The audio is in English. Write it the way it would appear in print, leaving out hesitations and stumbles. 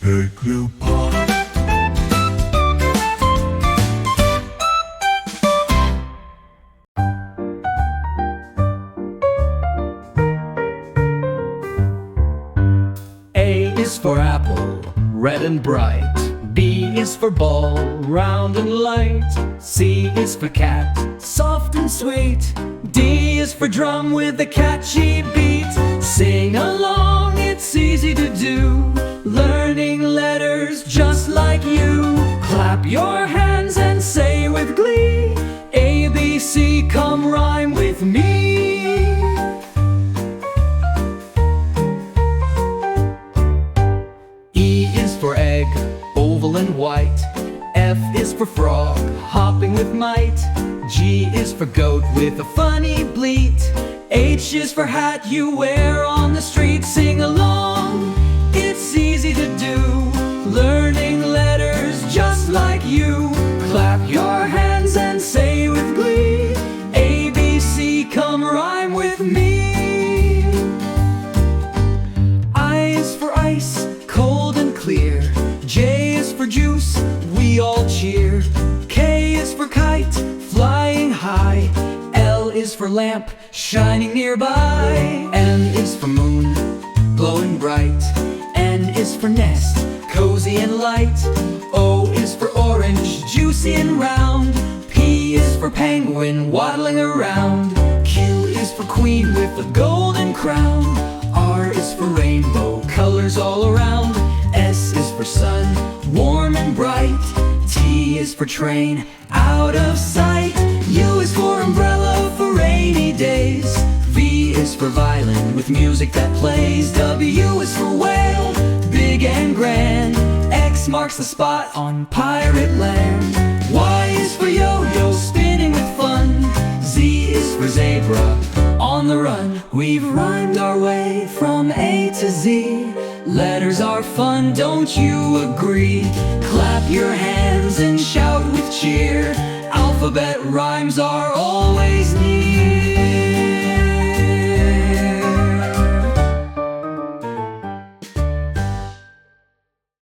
Egg will pop. A is for apple, red and bright. B is for ball, round and light. C is for cat, soft and sweet. D is for drum with a catchy beat. Sing along, it's easy to do, learning letters just like you. Clap your hands and say with glee, A, B, C, come rhyme with me. E is for egg, oval and white. F is for frog, hopping with might. G is for goat with a funny bleat. H is for hat you wear on the street. Sing along, it's easy to do, learning letters just like you. Clap your hands and say with glee, A, B, C, come rhyme with me. I is for ice, cold and clear. J is for juice, we all cheer. K is for kite, flying high. L is for lamp, shining nearby. M is for moon, glowing bright. N is for nest, cozy and light. O is for orange, juicy and round. P is for penguin, waddling around. Q is for queen with a golden crown. R is for rainbow, colors all around. S is for sun, warm and bright. T is for train, out of sight. U is for umbrella for rainy days. V is for violin with music that plays. W is for whale, big and grand. X marks the spot on pirate land. Y is for yo-yo, spinning with fun. Z is for zebra, on the run. We've rhymed our way from A to Z. Letters are fun, don't you agree? Clap your hands and shout with cheer. Alphabet rhymes are always